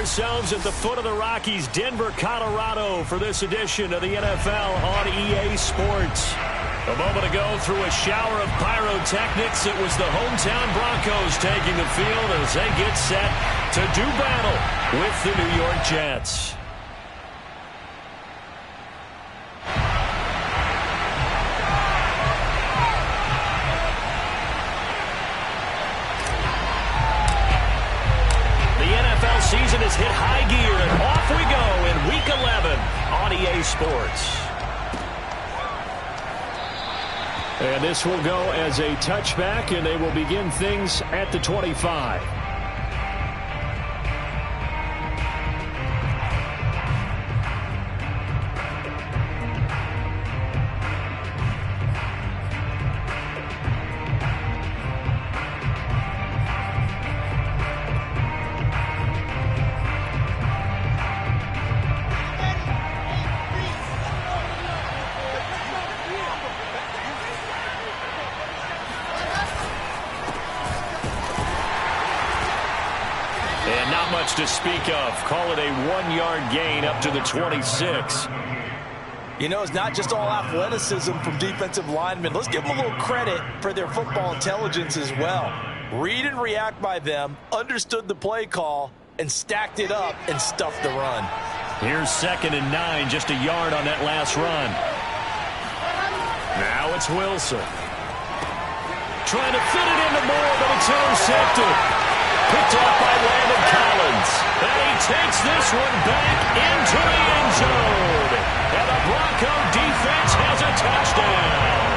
ourselves at the foot of the Rockies, Denver, Colorado, for this edition of the NFL on EA Sports. A moment ago, through a shower of pyrotechnics, it was the hometown Broncos taking the field as they get set to do battle with the New York Jets. Season has hit high gear, and off we go in Week 11 on EA Sports. And this will go as a touchback, and they will begin things at the 25. To speak of. Call it a 1-yard gain up to the 26. You know, it's not just all athleticism from defensive linemen. Let's give them a little credit for their football intelligence as well. Read and react by them, understood the play call, and stacked it up and stuffed the run. Here's 2nd and 9, just a yard on that last run. Now it's Wilson. Trying to fit it into Moore, but it's intercepted. Picked off by Landon Collins. And he takes this one back into the end zone. And the Bronco defense has a touchdown.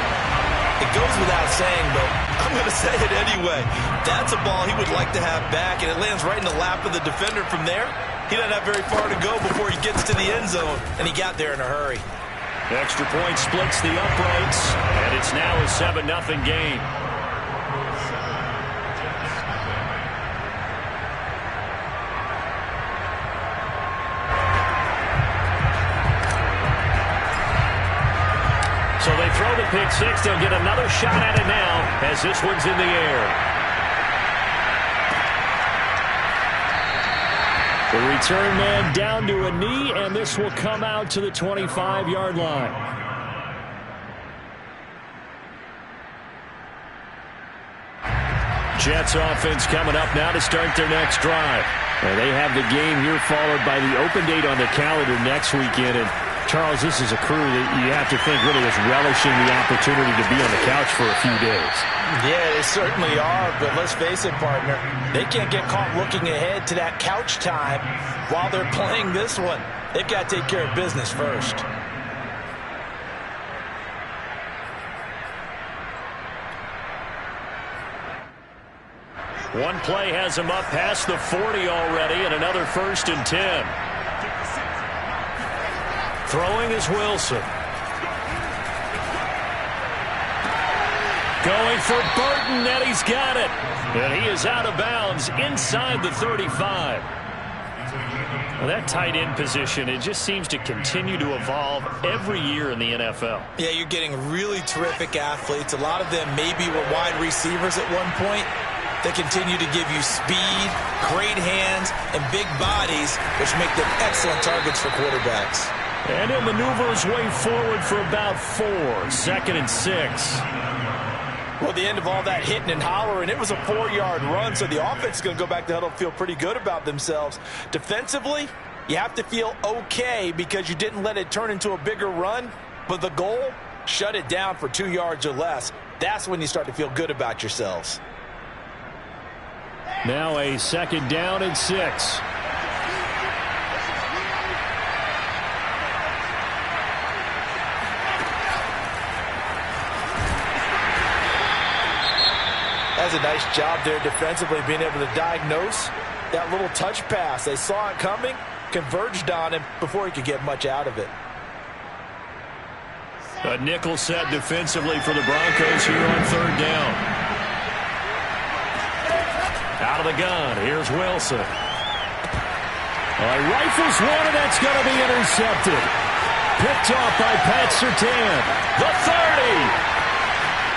It goes without saying, but I'm going to say it anyway. That's a ball he would like to have back, and it lands right in the lap of the defender from there. He doesn't have very far to go before he gets to the end zone, and he got there in a hurry. The extra point splits the uprights, and it's now a 7-0 game. So they throw the pick six. They'll get another shot at it now as this one's in the air. The return man down to a knee, and this will come out to the 25-yard line. Jets offense coming up now to start their next drive. And they have the game here followed by the open date on the calendar next weekend. And Charles, this is a crew that you have to think really is relishing the opportunity to be on the couch for a few days. Yeah, they certainly are, but let's face it, partner, they can't get caught looking ahead to that couch time while they're playing this one. They've got to take care of business first. One play has him up past the 40 already, and another 1st and 10. Throwing is Wilson. Going for Burton, and he's got it. And he is out of bounds inside the 35. Well, that tight end position, it just seems to continue to evolve every year in the NFL. Yeah, you're getting really terrific athletes. A lot of them maybe were wide receivers at one point. They continue to give you speed, great hands, and big bodies, which make them excellent targets for quarterbacks. And he'll maneuver his way forward for about 4. 2nd and 6. Well, the end of all that hitting and hollering, it was a 4-yard run, so the offense is going to go back to huddle and feel pretty good about themselves. Defensively, you have to feel okay because you didn't let it turn into a bigger run, but the goal, shut it down for 2 yards or less. That's when you start to feel good about yourselves. Now a 2nd down and 6. That's a nice job there defensively, being able to diagnose that little touch pass. They saw it coming, converged on him before he could get much out of it. A nickel set defensively for the Broncos here on 3rd down. Out of the gun, here's Wilson. Rifles one, and that's going to be intercepted. Picked off by Pat Surtain. The 30.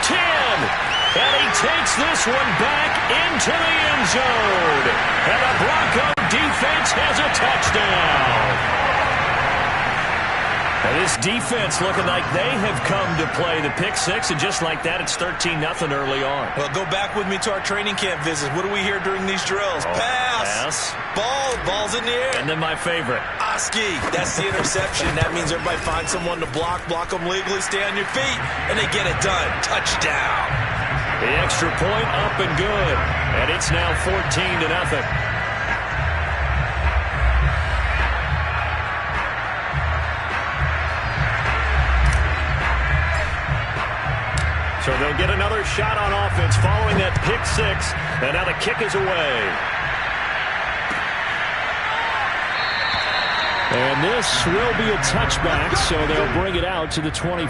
10. And he takes this one back into the end zone. And the Bronco defense has a touchdown. Now this defense looking like they have come to play the pick six, and just like that, it's 13-0 early on. Well, go back with me to our training camp visits. What do we hear during these drills? Pass. Ball's in the air. And then my favorite. Oski. That's the interception. That means everybody finds someone to block them legally, stay on your feet, and they get it done. Touchdown. The extra point up and good. And it's now 14-0. So they'll get another shot on offense following that pick six. And now the kick is away. And this will be a touchback, so they'll bring it out to the 25.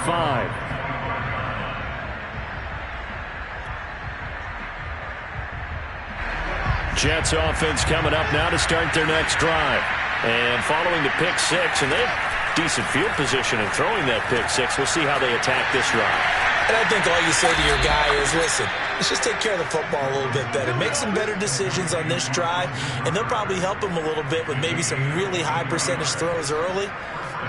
Jets offense coming up now to start their next drive. And following the pick six, and they have decent field position in throwing that pick six. We'll see how they attack this drive. And I think all you say to your guy is, listen, let's just take care of the football a little bit better. Make some better decisions on this drive, and they'll probably help him a little bit with maybe some really high percentage throws early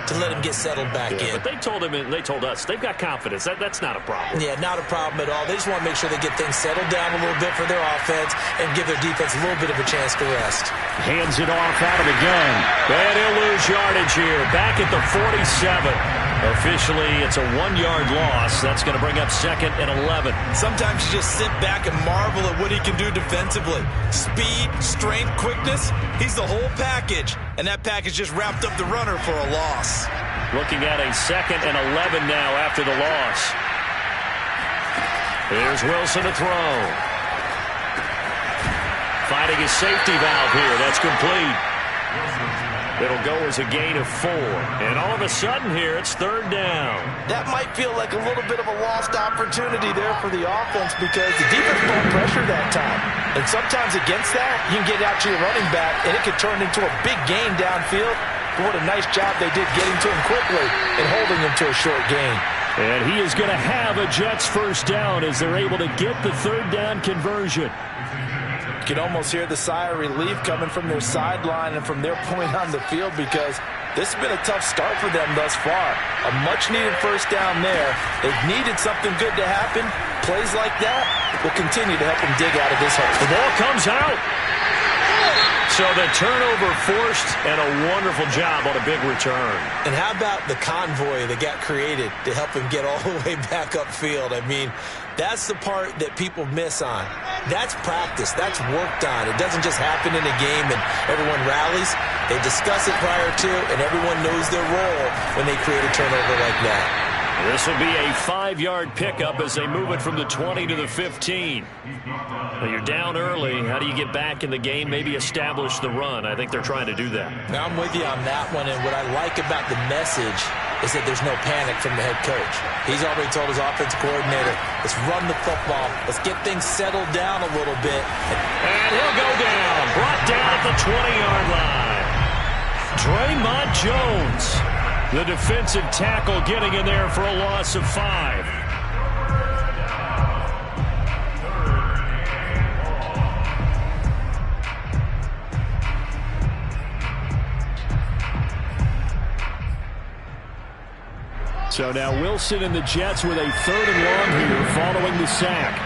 to let him get settled back in. But they told him, and they told us, they've got confidence. That's not a problem. Yeah, not a problem at all. They just want to make sure they get things settled down a little bit for their offense and give their defense a little bit of a chance to rest. Hands it off out of the gun. And he'll lose yardage here. Back at the 47. Officially, it's a 1-yard loss. That's going to bring up 2nd and 11. Sometimes you just sit back and marvel at what he can do defensively. Speed, strength, quickness. He's the whole package. And that package just wrapped up the runner for a loss. Looking at a 2nd and 11 now after the loss. Here's Wilson to throw. Finding his safety valve here. That's complete. It'll go as a gain of 4. And all of a sudden here, it's 3rd down. That might feel like a little bit of a lost opportunity there for the offense because the defense brought pressure that time. And sometimes against that, you can get out to your running back, and it could turn into a big gain downfield. But what a nice job they did getting to him quickly and holding him to a short gain. And he is going to have a Jets first down as they're able to get the 3rd down conversion. You can almost hear the sigh of relief coming from their sideline and from their point on the field because this has been a tough start for them thus far. A much-needed first down there. They've needed something good to happen. Plays like that will continue to help them dig out of this hole. The ball comes out. So the turnover forced, and a wonderful job on a big return. And how about the convoy that got created to help him get all the way back upfield? I mean, that's the part that people miss on. That's practice. That's worked on. It doesn't just happen in a game and everyone rallies. They discuss it prior to, and everyone knows their role when they create a turnover like that. This will be a 5-yard pickup as they move it from the 20 to the 15. Well, you're down early. How do you get back in the game? Maybe establish the run. I think they're trying to do that. Now, I'm with you on that one, and what I like about the message is that there's no panic from the head coach. He's already told his offensive coordinator, let's run the football. Let's get things settled down a little bit. And he'll go down. Brought down at the 20-yard line. Draymond Jones, the defensive tackle, getting in there for a loss of 5. So now Wilson and the Jets with a 3rd and long here following the sack.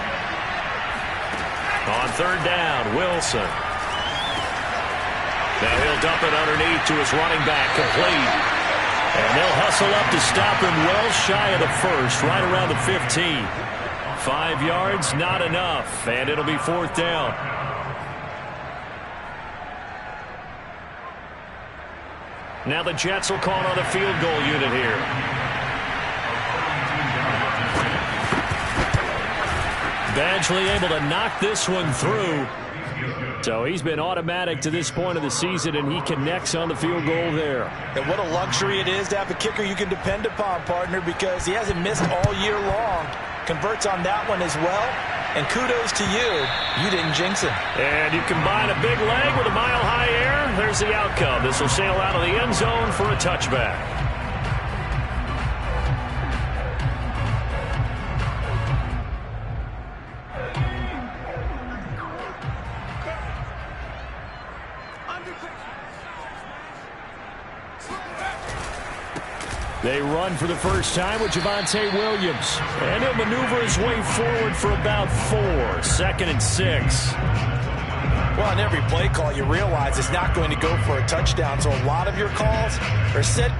On 3rd down, Wilson. Now he'll dump it underneath to his running back, complete. And they'll hustle up to stop him well shy of the 1st, right around the 15. 5 yards, not enough, and it'll be 4th down. Now the Jets will call on a field goal unit here. Badgley able to knock this one through. So he's been automatic to this point of the season, and he connects on the field goal there. And what a luxury it is to have a kicker you can depend upon, partner, because he hasn't missed all year long. Converts on that one as well. And kudos to you. You didn't jinx him. And you combine a big leg with a mile-high air. There's the outcome. This will sail out of the end zone for a touchback. They run for the first time with Javonte Williams. And he'll maneuver his way forward for about 4. 2nd and 6. Well, on every play call, you realize it's not going to go for a touchdown. So a lot of your calls are set.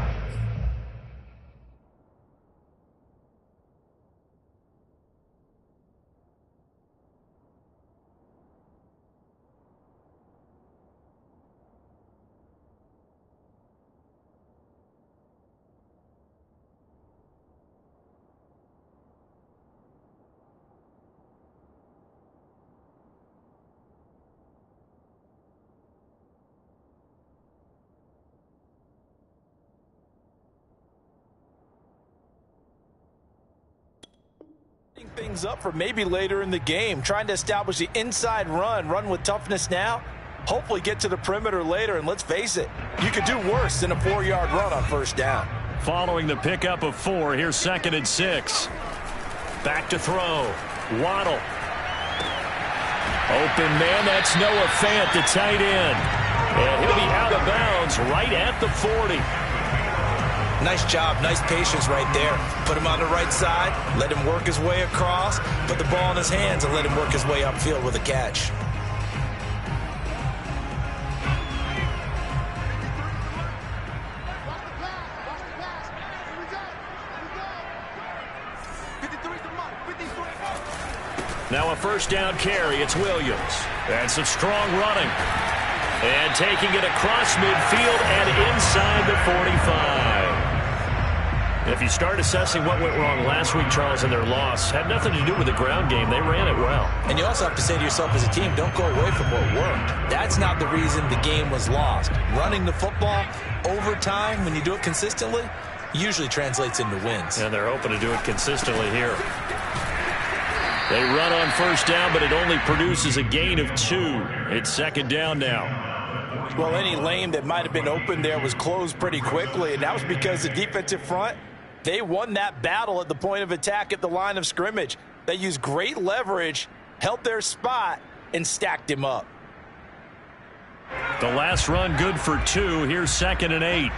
Things up for maybe later in the game, trying to establish the inside run with toughness now, hopefully get to the perimeter later, and let's face it, you could do worse than a 4-yard run on first down. Following the pickup of 4, here's 2nd and 6. Back to throw. Waddle. Open man, that's Noah Fant, the tight end. And he'll be out of bounds right at the 40. Nice job, nice patience right there. Put him on the right side, let him work his way across, put the ball in his hands, and let him work his way upfield with a catch. Now a first down carry, it's Williams. And some strong running. And taking it across midfield and inside the 45. If you start assessing what went wrong last week, Charles, in their loss, had nothing to do with the ground game. They ran it well. And you also have to say to yourself as a team, don't go away from what worked. That's not the reason the game was lost. Running the football over time, when you do it consistently, usually translates into wins. And they're hoping to do it consistently here. They run on first down, but it only produces a gain of 2. It's 2nd down now. Well, any lane that might have been open there was closed pretty quickly, and that was because the defensive front, they won that battle at the point of attack at the line of scrimmage. They used great leverage, held their spot, and stacked him up. The last run good for 2. Here's 2nd and 8.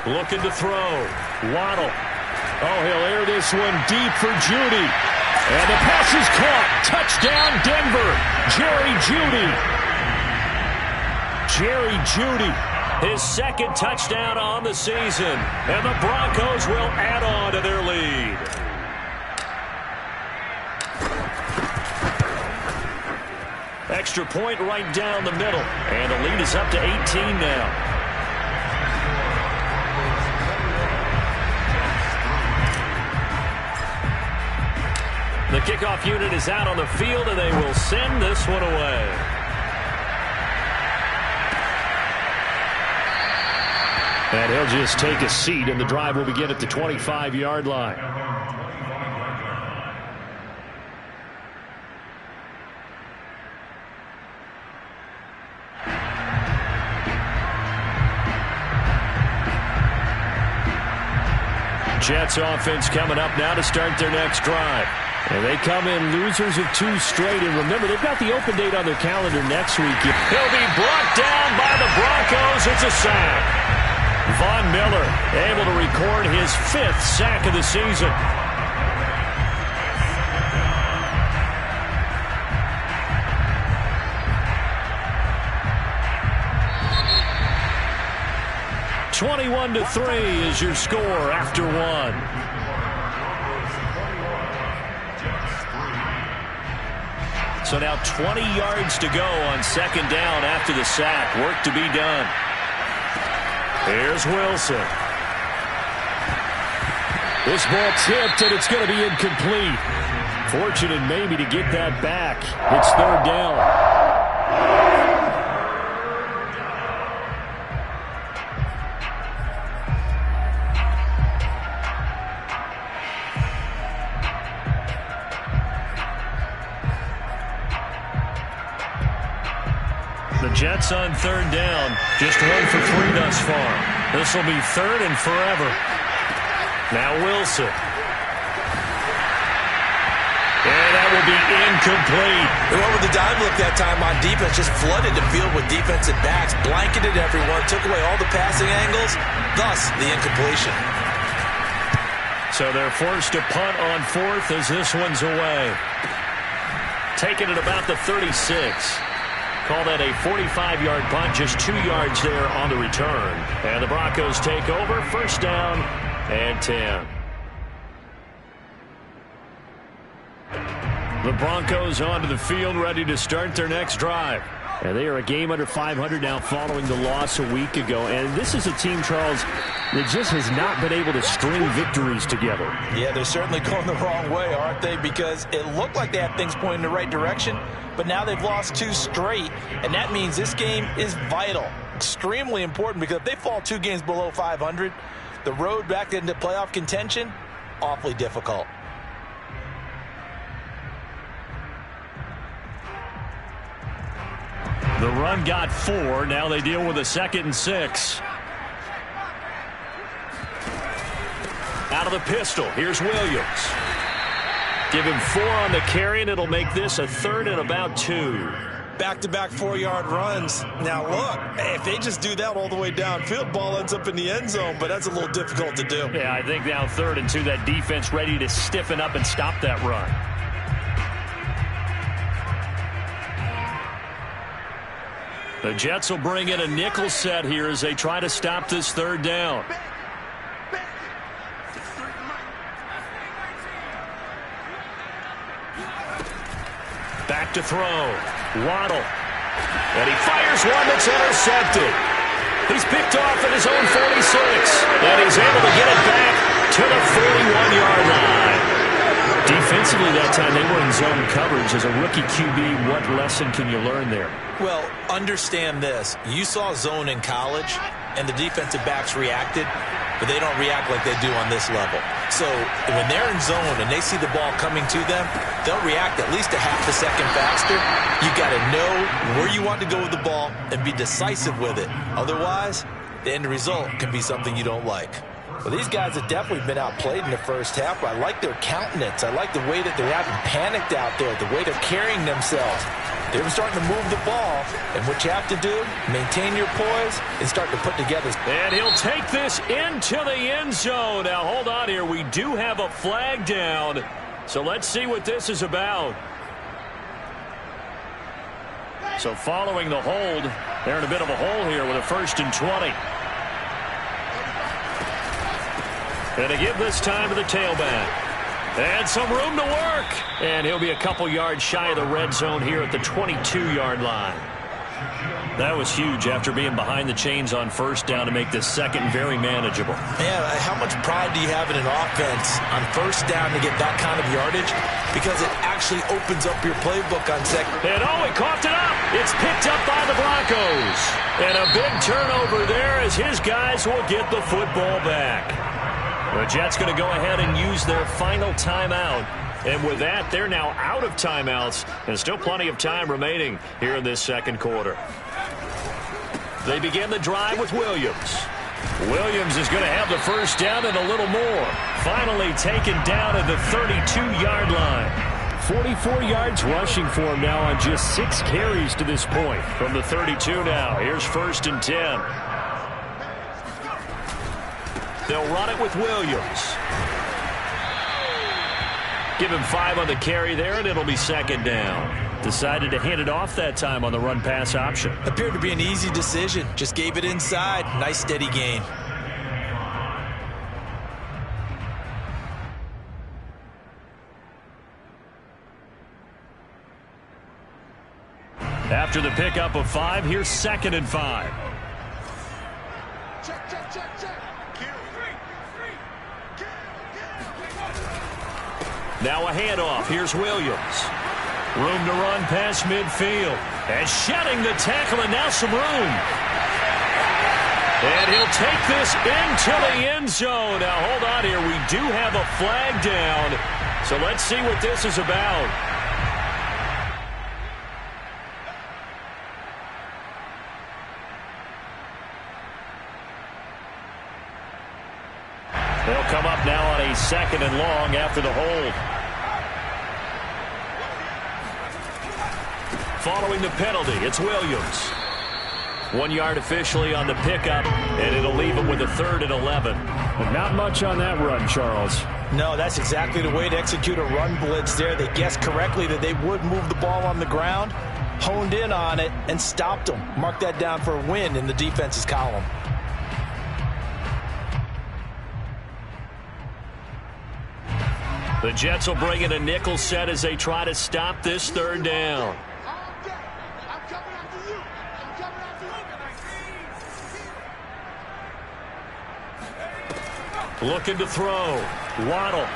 Looking to throw. Waddle. Oh, he'll air this one deep for Judy. And the pass is caught. Touchdown, Denver. Jerry Jeudy. His 2nd touchdown on the season. And the Broncos will add on to their lead. Extra point right down the middle. And the lead is up to 18 now. The kickoff unit is out on the field, and they will send this one away. And he'll just take a seat, and the drive will begin at the 25-yard line. Jets offense coming up now to start their next drive. And they come in losers of 2 straight. And remember, they've got the open date on their calendar next week. He'll be brought down by the Broncos. It's a sack. Von Miller able to record his 5th sack of the season. (21-3) is your score after 1. So now 20 yards to go on 2nd down after the sack. Work to be done. Here's Wilson. This ball tipped, and it's going to be incomplete. Fortunate maybe to get that back. It's 3rd down. The Jets on 3rd down, just 1 for 3 thus far. This will be 3rd and forever. Now Wilson. And that will be incomplete. They went with the dive look that time on defense, just flooded the field with defensive backs, blanketed everyone, took away all the passing angles, thus the incompletion. So they're forced to punt on fourth as this one's away. Taking it about the 36. Call that a 45-yard punt, just 2 yards there on the return. And the Broncos take over, first down and 10. The Broncos onto the field, ready to start their next drive. And they are a game under 500 now following the loss a week ago. And this is a team, Charles, that just has not been able to string victories together. Yeah, they're certainly going the wrong way, aren't they? Because it looked like they had things pointing in the right direction, but now they've lost 2 straight. And that means this game is vital, extremely important, because if they fall 2 games below 500, the road back into playoff contention, awfully difficult. The run got 4. Now they deal with a 2nd and 6. Out of the pistol. Here's Williams. Give him 4 on the carry, and it'll make this a 3rd and about 2. Back-to-back 4-yard runs. Now, look, if they just do that all the way downfield, ball ends up in the end zone, but that's a little difficult to do. Yeah, I think now 3rd and 2, that defense ready to stiffen up and stop that run. The Jets will bring in a nickel set here as they try to stop this 3rd down. Back to throw. Waddle. And he fires one that's intercepted. He's picked off at his own 46. And he's able to get it back to the 41-yard line. Defensively that time, they were in zone coverage. As a rookie QB, what lesson can you learn there? Well, understand this. You saw zone in college, and the defensive backs reacted, but they don't react like they do on this level. So when they're in zone and they see the ball coming to them, they'll react at least a half a second faster. You've got to know where you want to go with the ball and be decisive with it. Otherwise, the end result can be something you don't like. Well, these guys have definitely been outplayed in the first half. I like their countenance. I like the way that they haven't panicked out there, the way they're carrying themselves. They're starting to move the ball, and what you have to do, maintain your poise and start to put together. And he'll take this into the end zone. Now, hold on here. We do have a flag down, so let's see what this is about. So following the hold, they're in a bit of a hole here with a 1st and 20. And to give this time to the tailback. And some room to work. And he'll be a couple yards shy of the red zone here at the 22-yard line. That was huge after being behind the chains on 1st down to make this 2nd very manageable. Man, how much pride do you have in an offense on 1st down to get that kind of yardage? Because it actually opens up your playbook on 2nd. And he coughed it up. It's picked up by the Broncos. And a big turnover there as his guys will get the football back. The Jets going to go ahead and use their final timeout. And with that, they're now out of timeouts. And still plenty of time remaining here in this 2nd quarter. They begin the drive with Williams. Williams is going to have the 1st down and a little more. Finally taken down at the 32-yard line. 44 yards rushing for him now on just 6 carries to this point. From the 32 now, here's 1st and 10. They'll run it with Williams. Give him 5 on the carry there, and it'll be 2nd down. Decided to hand it off that time on the run-pass option. Appeared to be an easy decision. Just gave it inside. Nice, steady gain. After the pickup of 5, here's 2nd and 5. Now a handoff. Here's Williams. Room to run past midfield. And shedding the tackle, and now some room. And he'll take this into the end zone. Now, hold on here. We do have a flag down. So let's see what this is about. They'll come up now on a 2nd and long after the hold. following the penalty. It's Williams. 1 yard officially on the pickup, and it'll leave him with a 3rd and 11. And not much on that run, Charles. No, that's exactly the way to execute a run blitz there. They guessed correctly that they would move the ball on the ground, honed in on it, and stopped them. Mark that down for a win in the defense's column. The Jets will bring in a nickel set as they try to stop this 3rd down. Looking to throw. Waddle.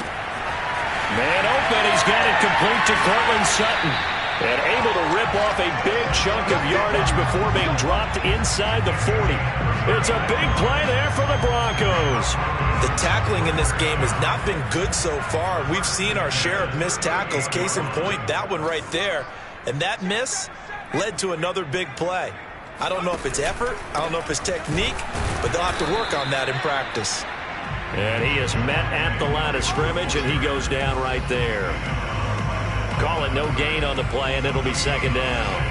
Man open. He's got it complete to Cortland Sutton. And able to rip off a big chunk of yardage before being dropped inside the 40. It's a big play there for the Broncos. The tackling in this game has not been good so far. We've seen our share of missed tackles. Case in point, that one right there. And that miss led to another big play. I don't know if it's effort. I don't know if it's technique. But they'll have to work on that in practice. And he is met at the line of scrimmage, and he goes down right there. Call it no gain on the play, and it'll be 2nd down.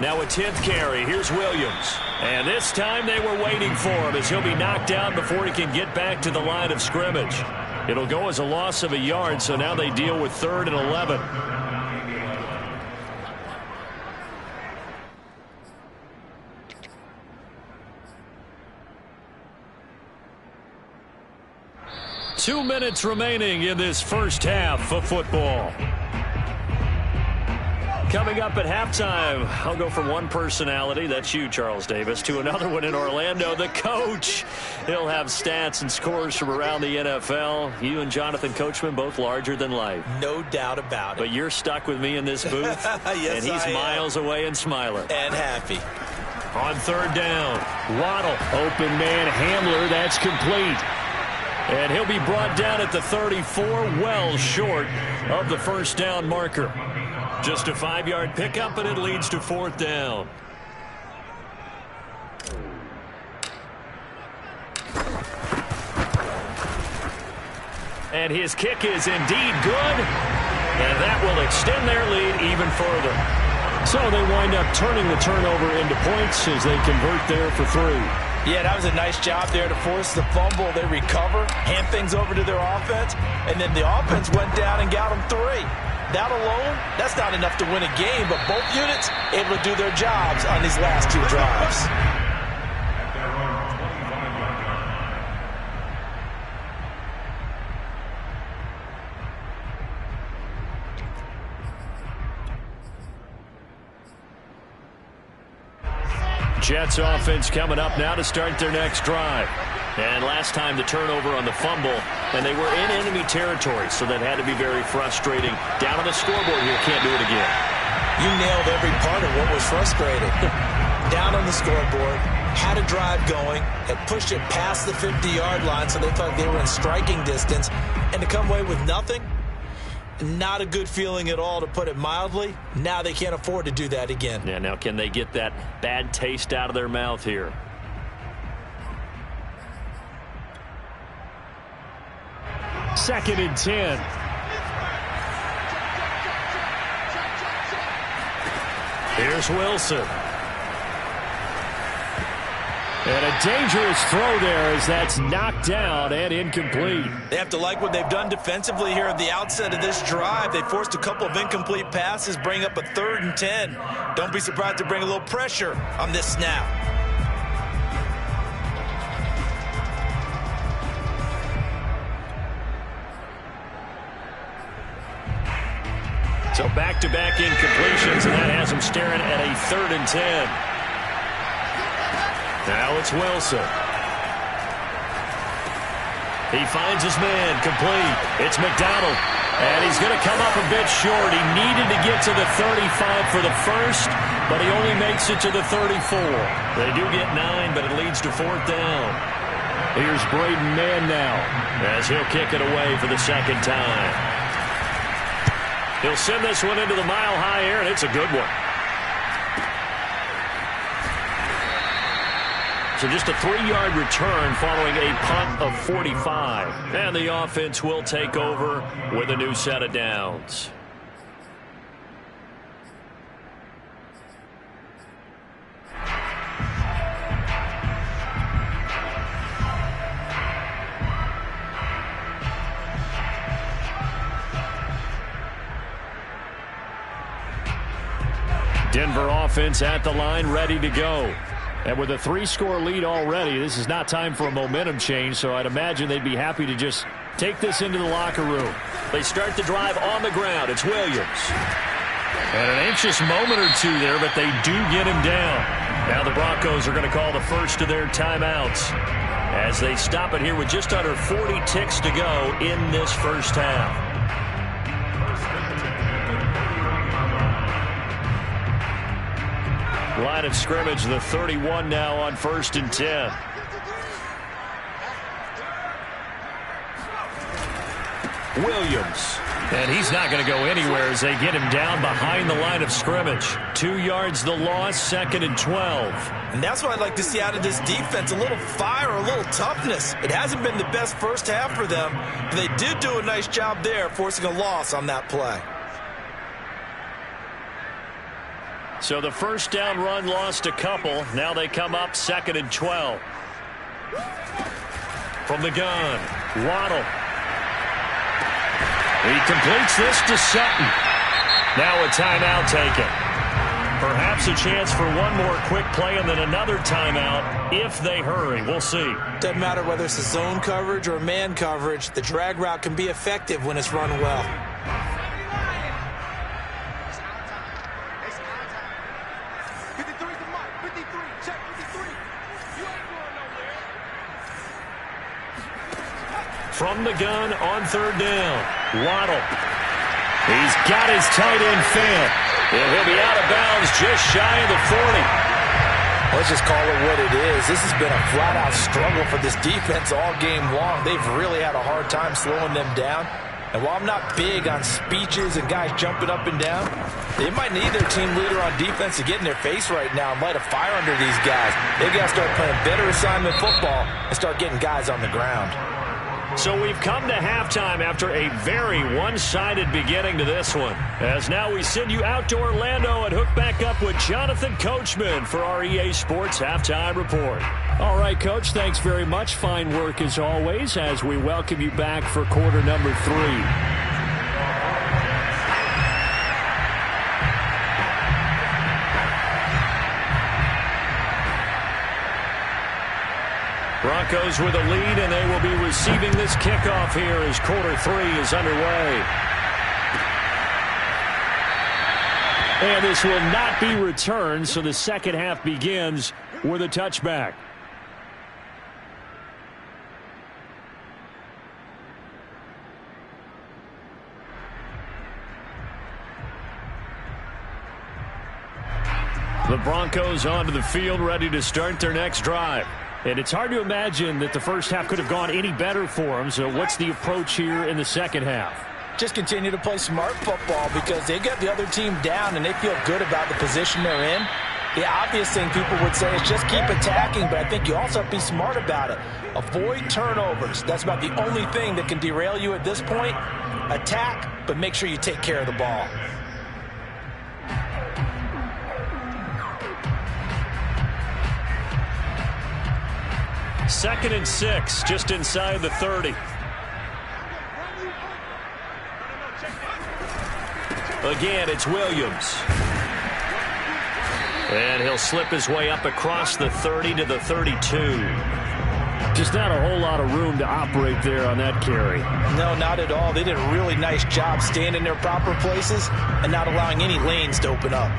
Now a 10th carry. Here's Williams. And this time they were waiting for him as he'll be knocked down before he can get back to the line of scrimmage. It'll go as a loss of a yard, so now they deal with 3rd and 11. Two minutes remaining in this first half of football. Coming up at halftime, I'll go from one personality, that's you, Charles Davis, to another one in Orlando, the coach. He'll have stats and scores from around the NFL. You and Jonathan Coachman, both larger than life. No doubt about it. But you're stuck with me in this booth, yes, and he's miles away and smiling. And happy. On 3rd down, Waddle, open man, Hamler, that's complete. And he'll be brought down at the 34, well short of the 1st down marker. Just a 5-yard pickup, and it leads to 4th down. And his kick is indeed good, and that will extend their lead even further. So they wind up turning the turnover into points as they convert there for 3. Yeah, that was a nice job there to force the fumble. They recover, hand things over to their offense, and then the offense went down and got them 3. That alone, that's not enough to win a game, but both units able to do their jobs on these last 2 drives. Jets offense coming up now to start their next drive. And last time the turnover on the fumble, and they were in enemy territory, so that had to be very frustrating. Down on the scoreboard here, can't do it again. You nailed every part of what was frustrating. Down on the scoreboard, had a drive going, had pushed it past the 50-yard line, so they thought they were in striking distance, and to come away with nothing, not a good feeling at all, to put it mildly. Now they can't afford to do that again. Yeah, now can they get that bad taste out of their mouth here? Second and 10. Here's Wilson. And a dangerous throw there as that's knocked down and incomplete. They have to like what they've done defensively here at the outset of this drive. They forced a couple of incomplete passes, bring up a 3rd and 10. Don't be surprised to bring a little pressure on this snap. So back-to-back incompletions, and that has them staring at a 3rd and 10. Now it's Wilson. He finds his man, complete. It's McDonald, and he's going to come up a bit short. He needed to get to the 35 for the first, but he only makes it to the 34. They do get 9, but it leads to 4th down. Here's Braden Mann now, as he'll kick it away for the 2nd time. He'll send this one into the mile-high air, and it's a good one. So just a 3-yard return following a punt of 45. And the offense will take over with a new set of downs. Denver offense at the line, ready to go. And with a 3-score lead already, this is not time for a momentum change, so I'd imagine they'd be happy to just take this into the locker room. They start the drive on the ground. It's Williams. And an anxious moment or two there, but they do get him down. Now the Broncos are going to call the first of their timeouts as they stop it here with just under 40 ticks to go in this first half. Line of scrimmage, the 31 now on 1st and 10. Williams. And he's not going to go anywhere as they get him down behind the line of scrimmage. 2 yards the loss, 2nd and 12. And that's what I'd like to see out of this defense, a little fire, a little toughness. It hasn't been the best first half for them, but they did do a nice job there forcing a loss on that play. So the first down run lost a couple. Now they come up 2nd and 12. From the gun, Waddle. He completes this to Sutton. Now a timeout taken. Perhaps a chance for one more quick play and then another timeout if they hurry. We'll see. Doesn't matter whether it's a zone coverage or man coverage. The drag route can be effective when it's run well. From the gun on 3rd down, Waddle. He's got his tight end fan. And he'll be out of bounds just shy of the 40. Let's just call it what it is. This has been a flat-out struggle for this defense all game long. They've really had a hard time slowing them down. And while I'm not big on speeches and guys jumping up and down, they might need their team leader on defense to get in their face right now and light a fire under these guys. They've got to start playing better assignment football and start getting guys on the ground. So we've come to halftime after a very one-sided beginning to this one. As now we send you out to Orlando and hook back up with Jonathan Coachman for our EA Sports Halftime Report. All right, Coach, thanks very much. Fine work as always as we welcome you back for quarter number 3. Broncos with a lead, and they will be receiving this kickoff here as quarter 3 is underway. And this will not be returned, so the second half begins with a touchback. The Broncos onto the field, ready to start their next drive. And it's hard to imagine that the first half could have gone any better for them. So what's the approach here in the second half? Just continue to play smart football because they get the other team down and they feel good about the position they're in. The obvious thing people would say is just keep attacking, but I think you also have to be smart about it. Avoid turnovers. That's about the only thing that can derail you at this point. Attack, but make sure you take care of the ball. Second and 6, just inside the 30. Again, it's Williams. And he'll slip his way up across the 30 to the 32. Just not a whole lot of room to operate there on that carry. No, not at all. They did a really nice job staying in their proper places and not allowing any lanes to open up.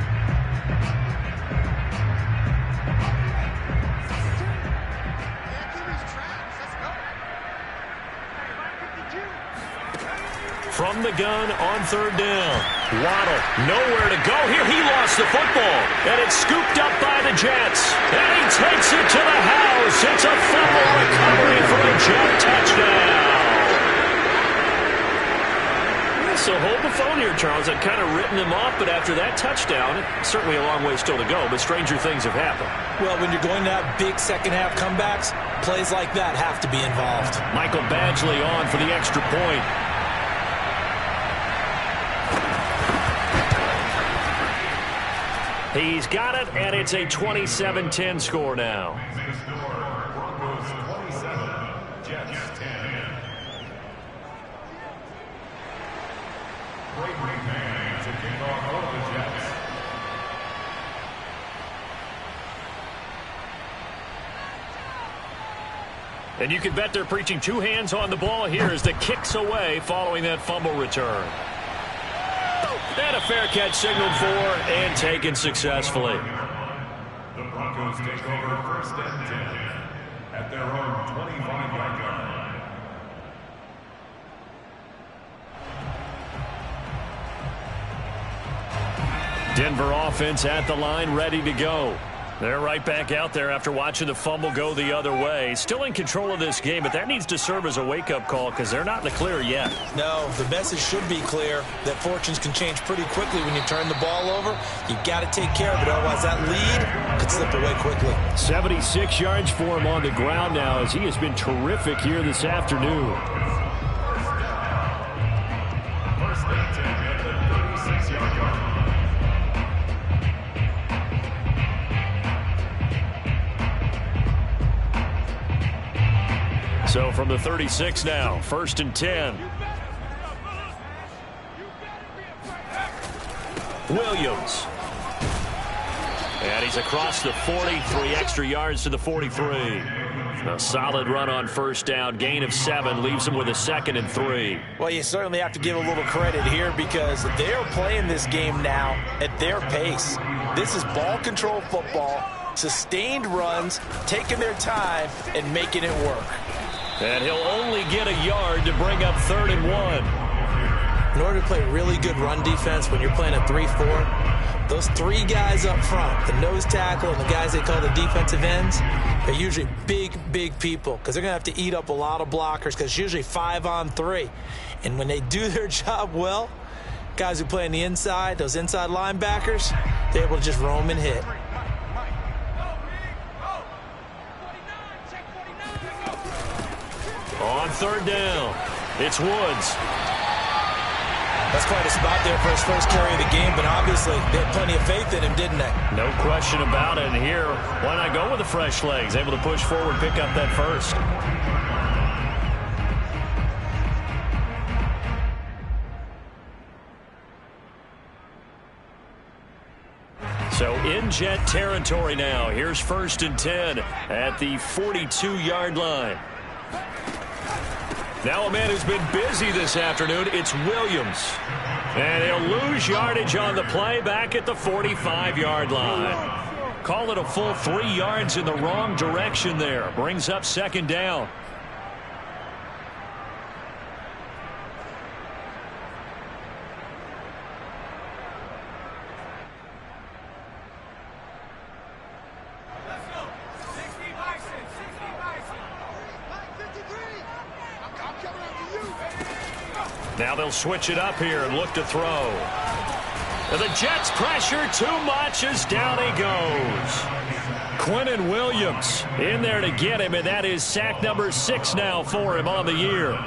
From the gun on 3rd down. Waddle, nowhere to go here. He lost the football, and it's scooped up by the Jets. And he takes it to the house. It's a fumble recovery for a Jet touchdown. So hold the phone here, Charles. I'd kind of written them off, but after that touchdown, certainly a long way still to go, but stranger things have happened. Well, when you're going to have big second-half comebacks, plays like that have to be involved. Michael Badgley on for the extra point. He's got it, and it's a 27-10 score now. And you can bet they're preaching two hands on the ball here as the kick's away following that fumble return. And a fair catch signaled for and taken successfully. The Broncos take over first and 10 at their own 25-yard line. Denver offense at the line, ready to go. They're right back out there after watching the fumble go the other way. Still in control of this game, but that needs to serve as a wake-up call because they're not in the clear yet. No, the message should be clear that fortunes can change pretty quickly when you turn the ball over. You've got to take care of it, otherwise that lead could slip away quickly. 76 yards for him on the ground now as he has been terrific here this afternoon. First and 10 at the 36-yard line. So from the 36 now, first and 10. Williams. And he's across the 40, 3 extra yards to the 43. A solid run on first down, gain of 7, leaves him with a 2nd and 3. Well, you certainly have to give a little credit here because they're playing this game now at their pace. This is ball control football, sustained runs, taking their time and making it work. And he'll only get a yard to bring up 3rd and 1. In order to play really good run defense when you're playing a 3-4, those 3 guys up front, the nose tackle and the guys they call the defensive ends, they're usually big people because they're going to have to eat up a lot of blockers because it's usually 5 on 3. And when they do their job well, guys who play on the inside, those inside linebackers, they're able to just roam and hit. On 3rd down, it's Woods. That's quite a spot there for his first carry of the game, but obviously they had plenty of faith in him, didn't they? No question about it. And here, why not go with the fresh legs? Able to push forward, pick up that first. So in jet territory now. Here's 1st and 10 at the 42-yard line. Now a man who's been busy this afternoon, it's Williams. And he'll lose yardage on the play back at the 45-yard line. Call it a full 3 yards in the wrong direction there. Brings up 2nd down. Now they'll switch it up here and look to throw. And the Jets pressure too much as down he goes. Quinnen Williams in there to get him, and that is sack number 6 now for him on the year.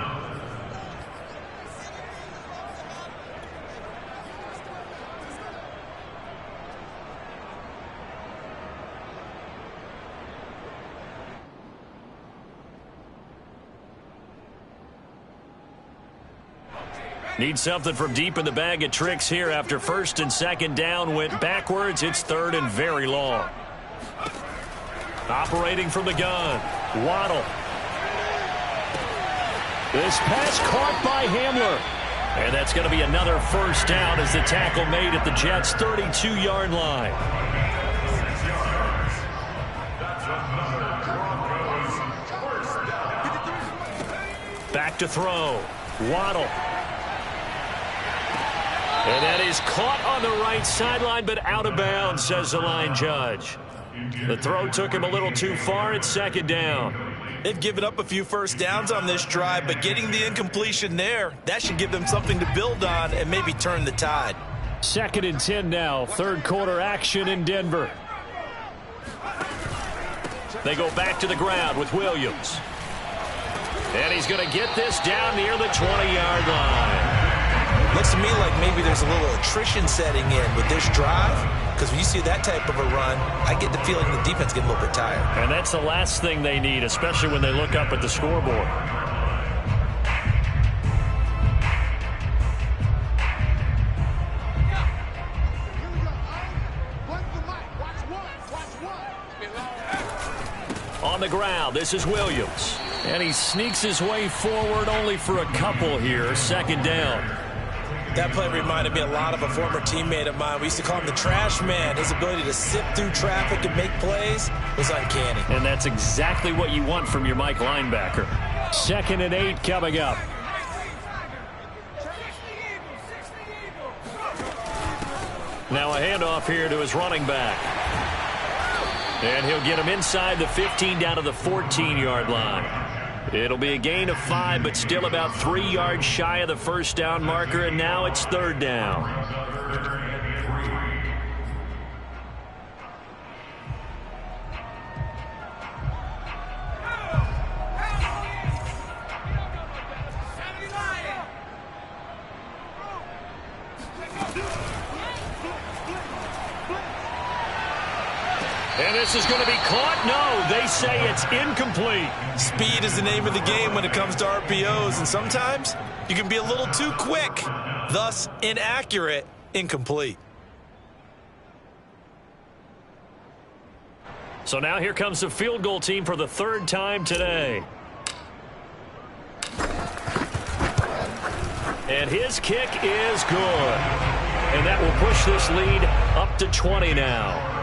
Need something from deep in the bag of tricks here after 1st and 2nd down went backwards. It's 3rd and very long. Operating from the gun, Waddle. This pass caught by Hamler. And that's going to be another first down as the tackle made at the Jets' 32-yard line. Back to throw, Waddle. And that is caught on the right sideline, but out of bounds, says the line judge. The throw took him a little too far. It's 2nd down. They've given up a few first downs on this drive, but getting the incompletion there, that should give them something to build on and maybe turn the tide. 2nd and 10 now. Third quarter action in Denver. They go back to the ground with Williams. And he's going to get this down near the 20-yard line. Looks to me like maybe there's a little attrition setting in with this drive, because when you see that type of a run, I get the feeling the defense gets a little bit tired. And that's the last thing they need, especially when they look up at the scoreboard. On the ground, this is Williams. And he sneaks his way forward only for a couple here. 2nd down. That play reminded me a lot of a former teammate of mine. We used to call him the trash man. His ability to sift through traffic and make plays was uncanny. And that's exactly what you want from your Mike linebacker. 2nd and 8 coming up. Now a handoff here to his running back. And he'll get him inside the 15 down to the 14-yard line. It'll be a gain of 5, but still about 3 yards shy of the first down marker, and now it's 3rd down. And this is going to be caught. No, they say it's incomplete. Speed is the name of the game when it comes to RPOs, and sometimes you can be a little too quick, thus inaccurate, incomplete. So now here comes the field goal team for the 3rd time today. And his kick is good. And that will push this lead up to 20 now.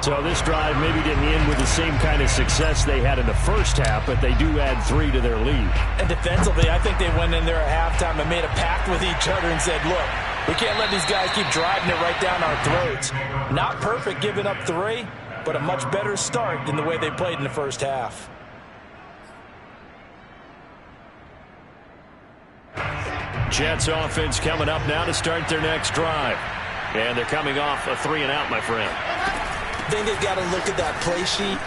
So this drive maybe didn't end with the same kind of success they had in the first half, but they do add 3 to their lead. And defensively, I think they went in there at halftime and made a pact with each other and said, look, we can't let these guys keep driving it right down our throats. Not perfect giving up 3, but a much better start than the way they played in the first half. Jets offense coming up now to start their next drive. And they're coming off a 3-and-out, my friend. I think they've got to look at that play sheet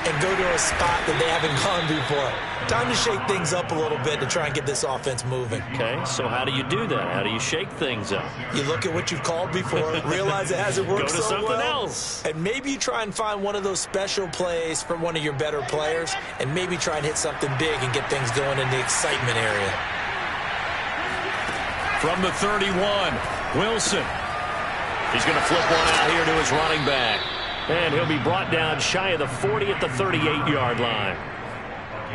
and go to a spot that they haven't gone before. Time to shake things up a little bit to try and get this offense moving. Okay, so how do you do that? How do you shake things up? You look at what you've called before, realize it hasn't worked so well. Go to something else. And maybe you try and find one of those special plays from one of your better players, and maybe try and hit something big and get things going in the excitement area. From the 31, Wilson. He's going to flip one out here to his running back. And he'll be brought down shy of the 40 at the 38-yard line.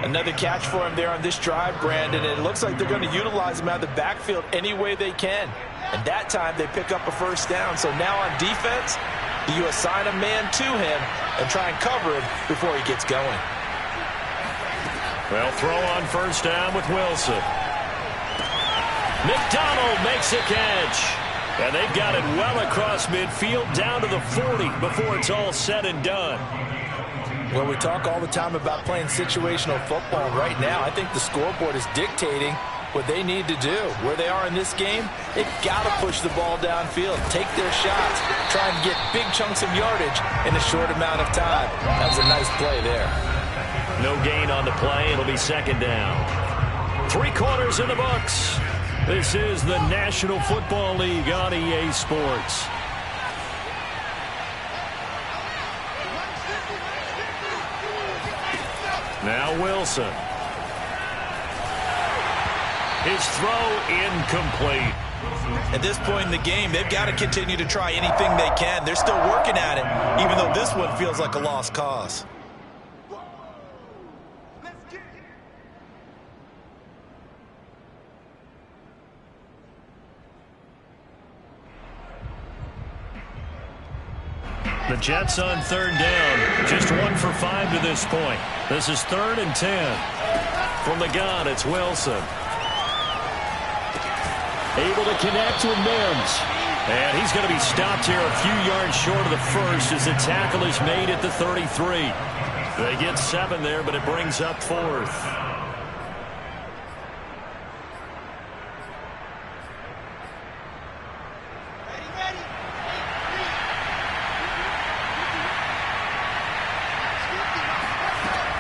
Another catch for him there on this drive, Brandon. And it looks like they're going to utilize him out of the backfield any way they can. And that time they pick up a first down. So now on defense, you assign a man to him and try and cover him before he gets going. Well, throw on first down with Wilson. McDonald makes a catch. And they've got it well across midfield down to the 40 before it's all said and done. Well, we talk all the time about playing situational football. Right now, I think the scoreboard is dictating what they need to do. Where they are in this game, they've got to push the ball downfield, take their shots, try and get big chunks of yardage in a short amount of time. That was a nice play there. No gain on the play. It'll be 2nd down. 3 quarters in the books. This is the National Football League on EA Sports. Now Wilson. His throw incomplete. At this point in the game, they've got to continue to try anything they can. They're still working at it, even though this one feels like a lost cause. The Jets on 3rd down. Just 1 for 5 to this point. This is 3rd and 10. From the gun, it's Wilson. Able to connect with Mims. And he's going to be stopped here a few yards short of the first as the tackle is made at the 33. They get 7 there, but it brings up 4th.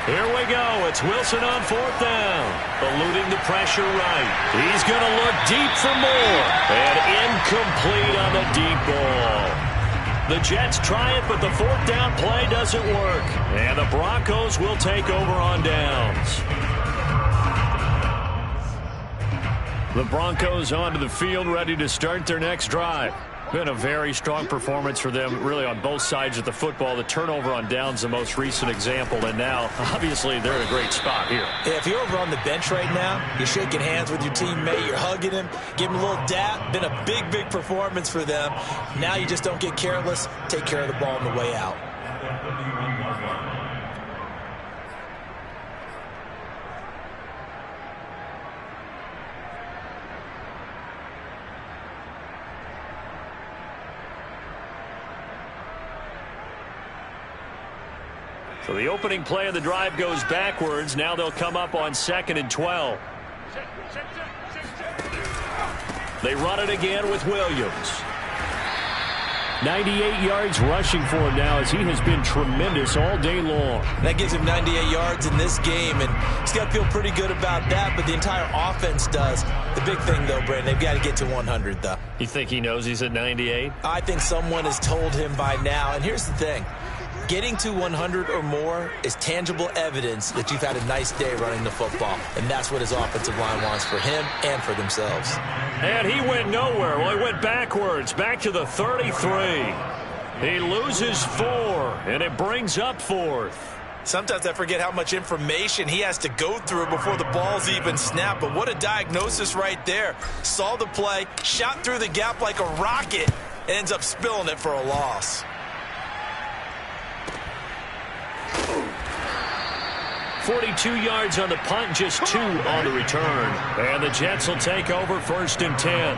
Here we go. It's Wilson on 4th down. Eluding the pressure right. He's going to look deep for more. And incomplete on the deep ball. The Jets try it, but the 4th down play doesn't work. And the Broncos will take over on downs. The Broncos onto the field, ready to start their next drive. Been a very strong performance for them, really, on both sides of the football. The turnover on downs, the most recent example, and now, obviously, they're in a great spot here. Yeah, if you're over on the bench right now, you're shaking hands with your teammate, you're hugging him, giving him a little dap. Been a big, big performance for them. Now you just don't get careless. Take care of the ball on the way out. So the opening play of the drive goes backwards. Now they'll come up on 2nd and 12. They run it again with Williams. 98 yards rushing for him now, as he has been tremendous all day long. That gives him 98 yards in this game, and he's got to feel pretty good about that, but the entire offense does. The big thing, though, Brandon, they've got to get to 100, though. You think he knows he's at 98? I think someone has told him by now, and here's the thing. Getting to 100 or more is tangible evidence that you've had a nice day running the football. And that's what his offensive line wants for him and for themselves. And he went nowhere. Well, he went backwards, back to the 33. He loses 4, and it brings up 4th. Sometimes I forget how much information he has to go through before the ball's even snapped. But what a diagnosis right there. Saw the play, shot through the gap like a rocket, and ends up spilling it for a loss. 42 yards on the punt, just 2 on the return. And the Jets will take over 1st and 10.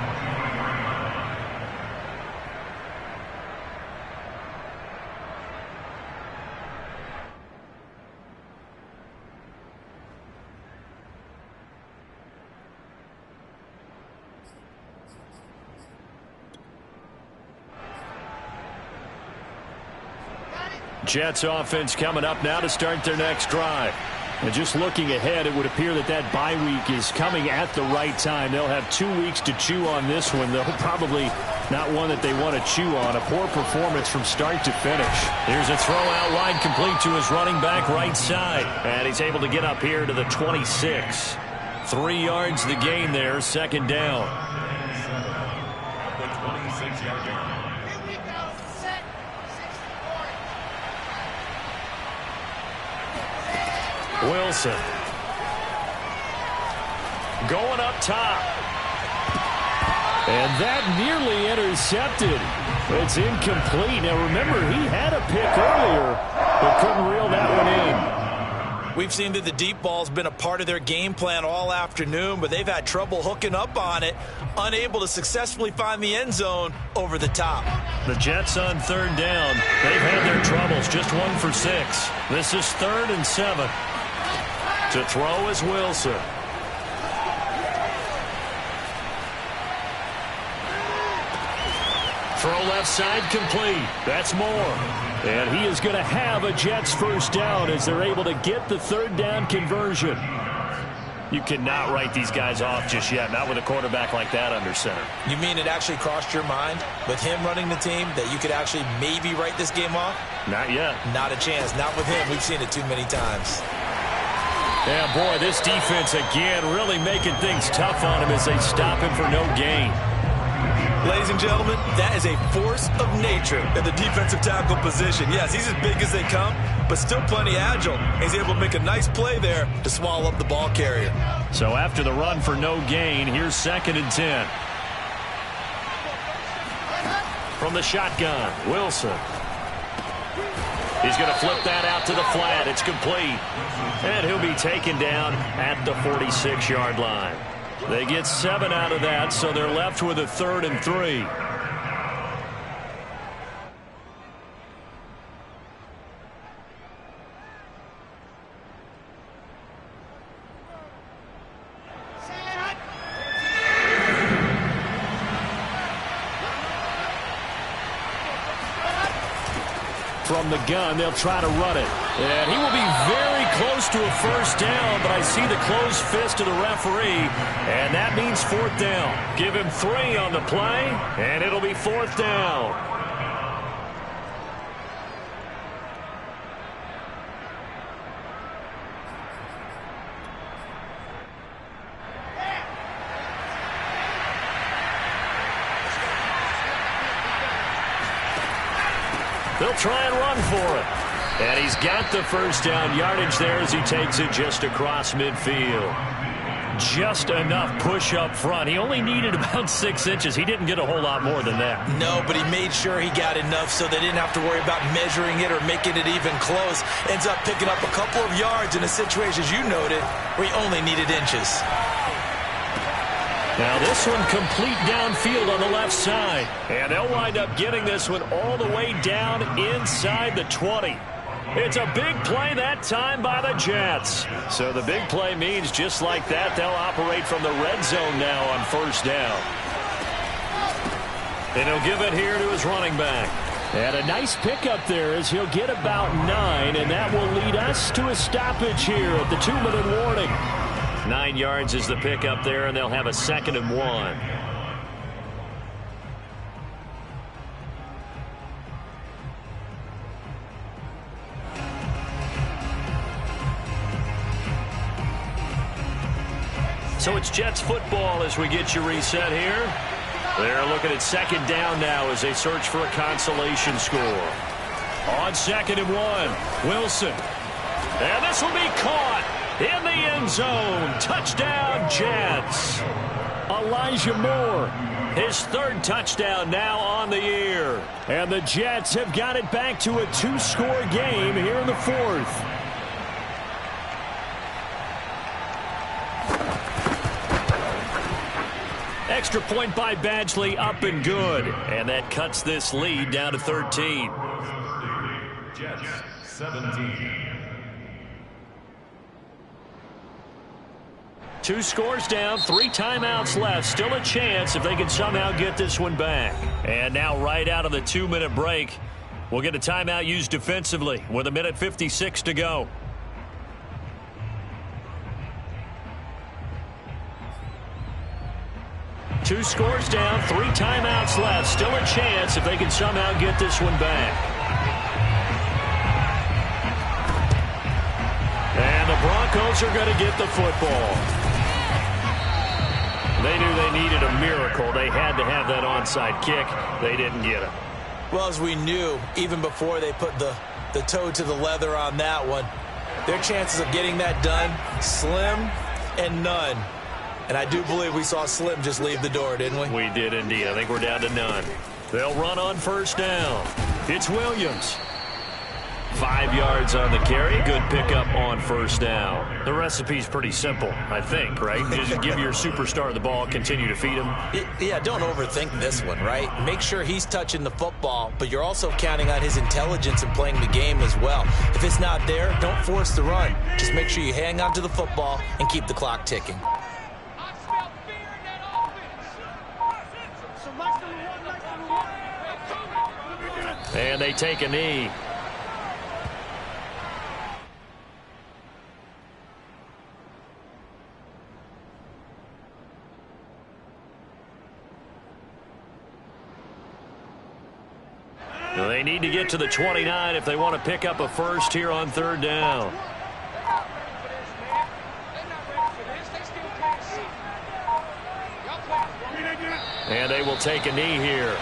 Jets offense coming up now to start their next drive. And just looking ahead, it would appear that that bye week is coming at the right time. They'll have 2 weeks to chew on this one, though probably not one that they want to chew on. A poor performance from start to finish. Here's a throw out wide, complete to his running back right side. And he's able to get up here to the 26. 3 yards the gain there, 2nd down. Wilson going up top. And that nearly intercepted. It's incomplete. Now remember, he had a pick earlier, but couldn't reel that one in. We've seen that the deep ball's been a part of their game plan all afternoon, but they've had trouble hooking up on it, unable to successfully find the end zone over the top. The Jets on 3rd down. They've had their troubles, just 1 for 6. This is 3rd and 7. To throw is Wilson. Throw left side complete. That's more. And he is going to have a Jets 1st down as they're able to get the 3rd down conversion. You cannot write these guys off just yet, not with a quarterback like that under center. You mean it actually crossed your mind with him running the team that you could actually maybe write this game off? Not yet. Not a chance. Not with him. We've seen it too many times. Yeah, boy, this defense again really making things tough on him as they stop him for no gain. Ladies and gentlemen, that is a force of nature in the defensive tackle position. Yes, he's as big as they come, but still plenty agile. He's able to make a nice play there to swallow up the ball carrier. So after the run for no gain, here's 2nd and 10. From the shotgun, Wilson. He's going to flip that out to the flat. It's complete. And he'll be taken down at the 46-yard line. They get 7 out of that, so they're left with a 3rd and 3. from the gun. They'll try to run it. And he will be very close to a first down, but I see the closed fist of the referee, and that means fourth down. Give him 3 on the play, and it'll be fourth down. They'll try and run for it. And he's got the first down yardage there as he takes it just across midfield. Just enough push up front. He only needed about 6 inches. He didn't get a whole lot more than that. No, but he made sure he got enough so they didn't have to worry about measuring it or making it even close. Ends up picking up a couple of yards in a situation, as you noted, where he only needed inches. Now this one complete downfield on the left side. And they'll wind up getting this one all the way down inside the 20. It's a big play that time by the Jets. So the big play means just like that, they'll operate from the red zone now on first down. And he'll give it here to his running back. And a nice pickup there as he'll get about 9, and that will lead us to a stoppage here at the 2-minute warning. 9 yards is the pickup there, and they'll have a 2nd and 1. So it's Jets football as we get you reset here. They're looking at 2nd down now as they search for a consolation score. On 2nd and 1, Wilson. And this will be caught in the end zone. Touchdown, Jets. Elijah Moore, his 3rd touchdown now on the year. And the Jets have got it back to a 2-score game here in the 4th. Extra point by Badgley, up and good. And that cuts this lead down to 13. Jets 17. 2 scores down, 3 timeouts left. Still a chance if they can somehow get this one back. And now right out of the 2-minute break, we'll get a timeout used defensively with 1:56 to go. Two scores down, 3 timeouts left. Still a chance if they can somehow get this one back. And the Broncos are going to get the football. They knew they needed a miracle. They had to have that onside kick. They didn't get it. Well, as we knew, even before they put the toe to the leather on that one, their chances of getting that done, slim and none. And I do believe we saw Slim just leave the door, didn't we? We did indeed. I think we're down to none. They'll run on first down. It's Williams. 5 yards on the carry. Good pickup on first down. The recipe's pretty simple, I think, right? Just give your superstar the ball, continue to feed him. Yeah, don't overthink this one, right? Make sure he's touching the football, but you're also counting on his intelligence in playing the game as well. If it's not there, don't force the run. Just make sure you hang on to the football and keep the clock ticking. And they take a knee. They need to get to the 29 if they want to pick up a first here on third down. And they will take a knee here.